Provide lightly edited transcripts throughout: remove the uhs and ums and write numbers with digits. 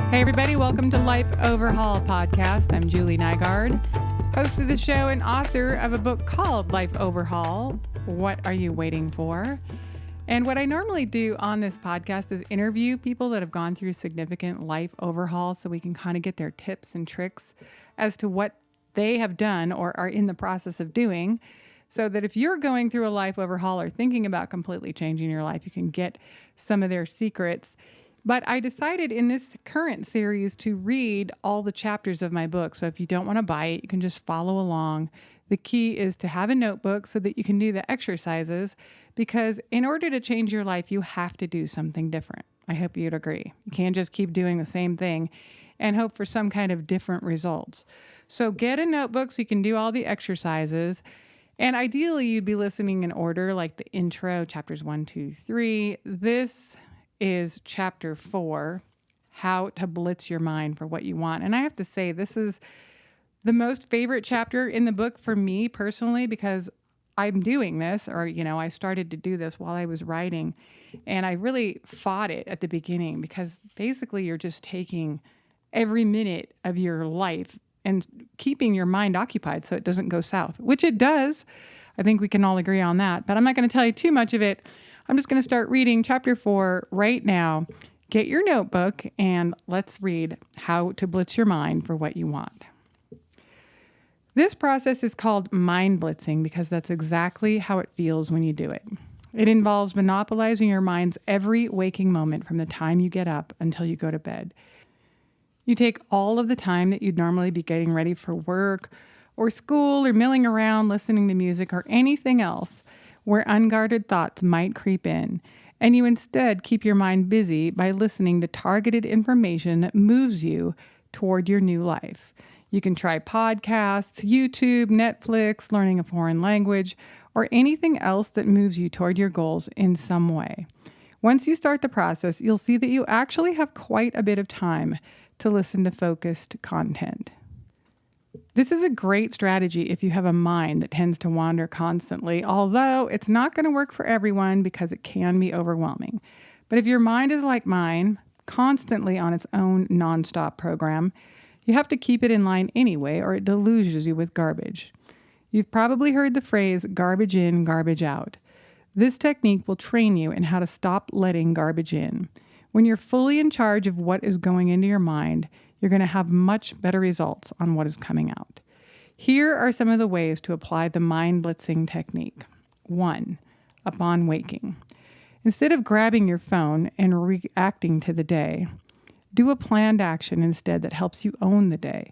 Hey everybody, welcome to Life Overhaul podcast. I'm Julie Nygaard, host of the show and author of a book called Life Overhaul, What Are You Waiting For? And what I normally do on this podcast is interview people that have gone through significant life overhaul so we can kind of get their tips and tricks as to what they have done or are in the process of doing, so that if you're going through a life overhaul or thinking about completely changing your life, you can get some of their secrets. But I decided in this current series to read all the chapters of my book. So if you don't want to buy it, you can just follow along. The key is to have a notebook so that you can do the exercises, because in order to change your life, you have to do something different. I hope you'd agree. You can't just keep doing the same thing and hope for some kind of different results. So get a notebook so you can do all the exercises. And ideally, you'd be listening in order, like the intro, chapters 1, 2, 3. This is chapter 4, how to blitz your mind for what you want. And I have to say, this is the most favorite chapter in the book for me personally, because I'm doing this, or, I started to do this while I was writing, and I really fought it at the beginning, because basically you're just taking every minute of your life and keeping your mind occupied so it doesn't go south, which it does. I think we can all agree on that, but I'm not going to tell you too much of it. I'm just going to start reading chapter 4 right now. Get your notebook and let's read how to blitz your mind for what you want. This process is called mind-blitzing because that's exactly how it feels when you do it. It involves monopolizing your mind's every waking moment from the time you get up until you go to bed. You take all of the time that you'd normally be getting ready for work or school or milling around, listening to music or anything else where unguarded thoughts might creep in, and you instead keep your mind busy by listening to targeted information that moves you toward your new life. You can try podcasts, YouTube, Netflix, learning a foreign language, or anything else that moves you toward your goals in some way. Once you start the process, you'll see that you actually have quite a bit of time to listen to focused content. This is a great strategy if you have a mind that tends to wander constantly, although it's not going to work for everyone because it can be overwhelming. But if your mind is like mine, constantly on its own nonstop program, you have to keep it in line anyway, or it deluges you with garbage. You've probably heard the phrase garbage in, garbage out. This technique will train you in how to stop letting garbage in. When you're fully in charge of what is going into your mind, you're going to have much better results on what is coming out. Here are some of the ways to apply the mind-blitzing technique. 1. Upon waking. Instead of grabbing your phone and reacting to the day, do a planned action instead that helps you own the day.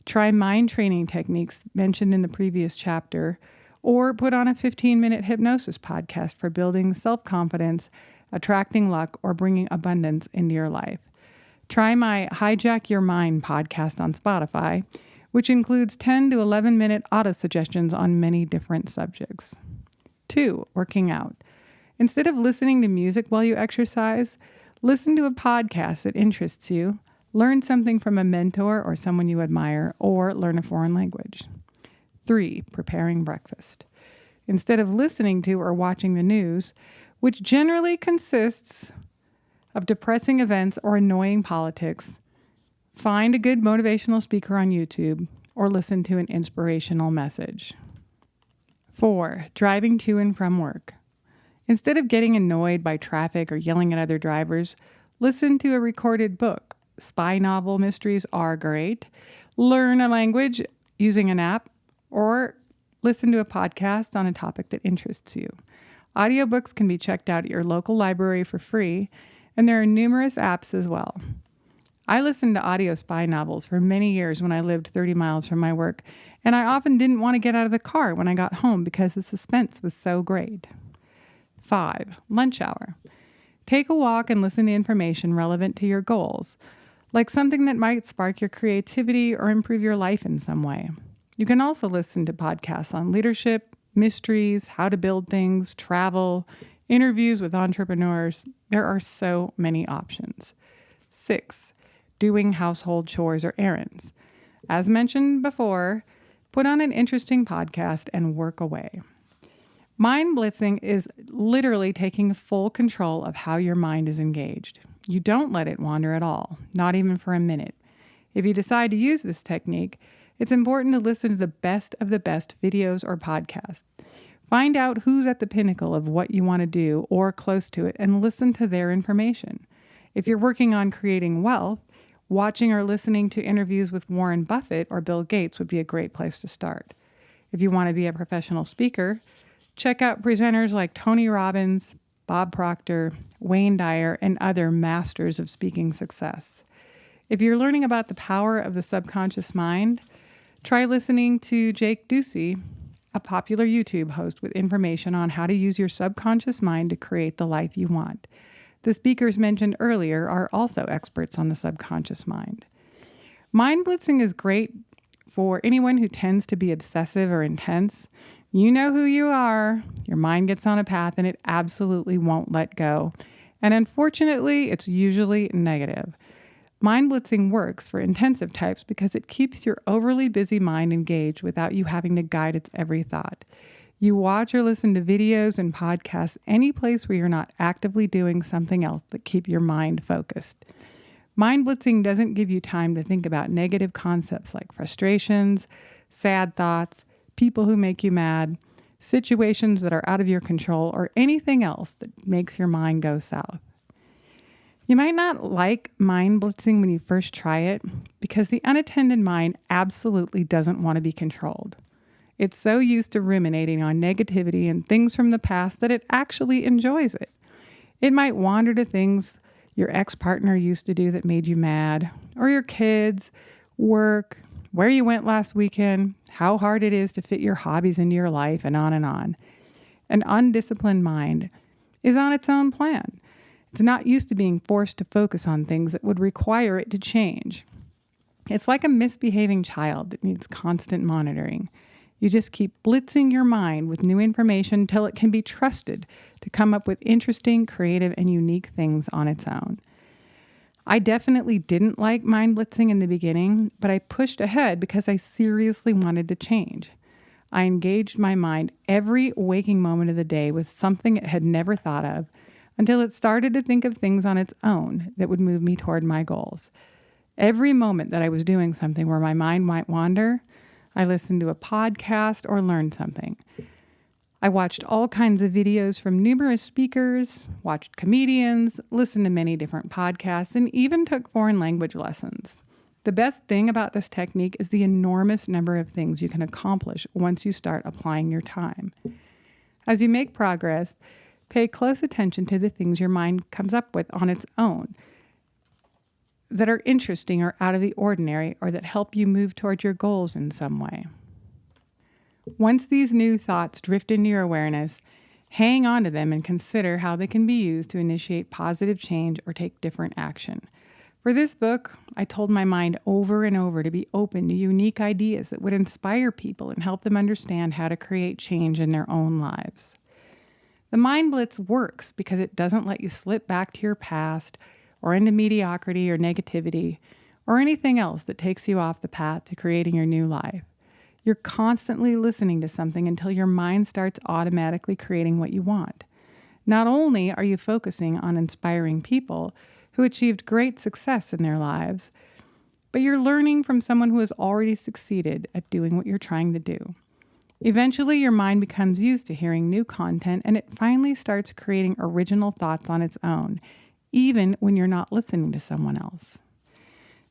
Try mind training techniques mentioned in the previous chapter, or put on a 15-minute hypnosis podcast for building self-confidence, attracting luck, or bringing abundance into your life. Try my Hijack Your Mind podcast on Spotify, which includes 10 to 11-minute auto-suggestions on many different subjects. 2. Working out. Instead of listening to music while you exercise, listen to a podcast that interests you, learn something from a mentor or someone you admire, or learn a foreign language. 3. Preparing breakfast. Instead of listening to or watching the news, which generally consists of depressing events or annoying politics, find a good motivational speaker on YouTube or listen to an inspirational message. 4. Driving to and from work. Instead of getting annoyed by traffic or yelling at other drivers, listen to a recorded book. Spy novel mysteries are great. Learn a language using an app, or listen to a podcast on a topic that interests you. Audiobooks can be checked out at your local library for free, and there are numerous apps as well. I listened to audio spy novels for many years when I lived 30 miles from my work, and I often didn't want to get out of the car when I got home because the suspense was so great. 5. Lunch hour. Take a walk and listen to information relevant to your goals, like something that might spark your creativity or improve your life in some way. You can also listen to podcasts on leadership, mysteries, how to build things, travel, interviews with entrepreneurs. There are so many options. 6. Doing household chores or errands. As mentioned before, put on an interesting podcast and work away. Mind blitzing is literally taking full control of how your mind is engaged. You don't let it wander at all, not even for a minute. If you decide to use this technique, it's important to listen to the best of the best videos or podcasts. Find out who's at the pinnacle of what you want to do or close to it and listen to their information. If you're working on creating wealth, watching or listening to interviews with Warren Buffett or Bill Gates would be a great place to start. If you want to be a professional speaker, check out presenters like Tony Robbins, Bob Proctor, Wayne Dyer, and other masters of speaking success. If you're learning about the power of the subconscious mind, try listening to Jake Ducey, a popular YouTube host with information on how to use your subconscious mind to create the life you want. The speakers mentioned earlier are also experts on the subconscious mind. Mind-blitzing is great for anyone who tends to be obsessive or intense. You know who you are. Your mind gets on a path and it absolutely won't let go. And unfortunately, it's usually negative. Mind-blitzing works for intensive types because it keeps your overly busy mind engaged without you having to guide its every thought. You watch or listen to videos and podcasts any place where you're not actively doing something else that keep your mind focused. Mind-blitzing doesn't give you time to think about negative concepts like frustrations, sad thoughts, people who make you mad, situations that are out of your control, or anything else that makes your mind go south. You might not like mind-blitzing when you first try it because the unattended mind absolutely doesn't want to be controlled. It's so used to ruminating on negativity and things from the past that it actually enjoys it. It might wander to things your ex-partner used to do that made you mad, or your kids, work, where you went last weekend, how hard it is to fit your hobbies into your life, and on and on. An undisciplined mind is on its own plan. It's not used to being forced to focus on things that would require it to change. It's like a misbehaving child that needs constant monitoring. You just keep blitzing your mind with new information till it can be trusted to come up with interesting, creative, and unique things on its own. I definitely didn't like mind blitzing in the beginning, but I pushed ahead because I seriously wanted to change. I engaged my mind every waking moment of the day with something it had never thought of until it started to think of things on its own that would move me toward my goals. Every moment that I was doing something where my mind might wander, I listened to a podcast or learned something. I watched all kinds of videos from numerous speakers, watched comedians, listened to many different podcasts, and even took foreign language lessons. The best thing about this technique is the enormous number of things you can accomplish once you start applying your time. As you make progress, pay close attention to the things your mind comes up with on its own that are interesting or out of the ordinary or that help you move toward your goals in some way. Once these new thoughts drift into your awareness, hang on to them and consider how they can be used to initiate positive change or take different action. For this book, I told my mind over and over to be open to unique ideas that would inspire people and help them understand how to create change in their own lives. The Mind Blitz works because it doesn't let you slip back to your past or into mediocrity or negativity or anything else that takes you off the path to creating your new life. You're constantly listening to something until your mind starts automatically creating what you want. Not only are you focusing on inspiring people who achieved great success in their lives, but you're learning from someone who has already succeeded at doing what you're trying to do. Eventually, your mind becomes used to hearing new content and it finally starts creating original thoughts on its own, even when you're not listening to someone else.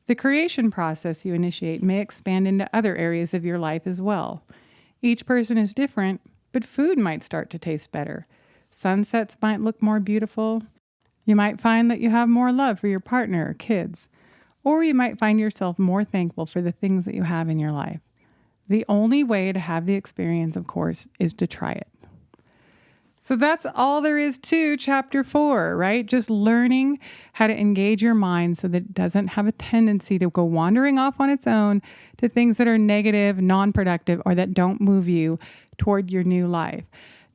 The creation process you initiate may expand into other areas of your life as well. Each person is different, but food might start to taste better. Sunsets might look more beautiful. You might find that you have more love for your partner or kids, or you might find yourself more thankful for the things that you have in your life. The only way to have the experience, of course, is to try it. So that's all there is to chapter 4, right? Just learning how to engage your mind so that it doesn't have a tendency to go wandering off on its own to things that are negative, non-productive, or that don't move you toward your new life.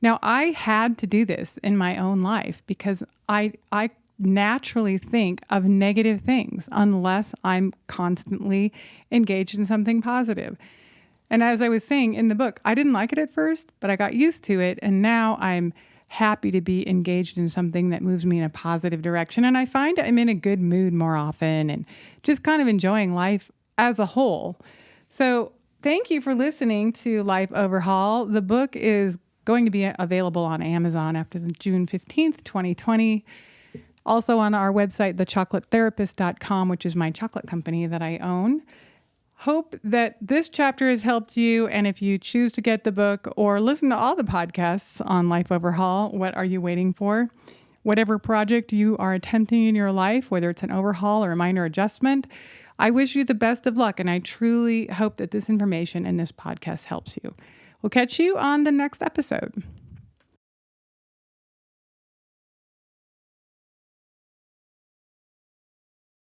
Now, I had to do this in my own life because I naturally think of negative things unless I'm constantly engaged in something positive. And as I was saying in the book, I didn't like it at first, but I got used to it. And now I'm happy to be engaged in something that moves me in a positive direction. And I find I'm in a good mood more often and just kind of enjoying life as a whole. So thank you for listening to Life Overhaul. The book is going to be available on Amazon after June 15th, 2020. Also on our website, thechocolatetherapist.com, which is my chocolate company that I own. Hope that this chapter has helped you. And if you choose to get the book or listen to all the podcasts on Life Overhaul, what are you waiting for? Whatever project you are attempting in your life, whether it's an overhaul or a minor adjustment, I wish you the best of luck. And I truly hope that this information and this podcast helps you. We'll catch you on the next episode.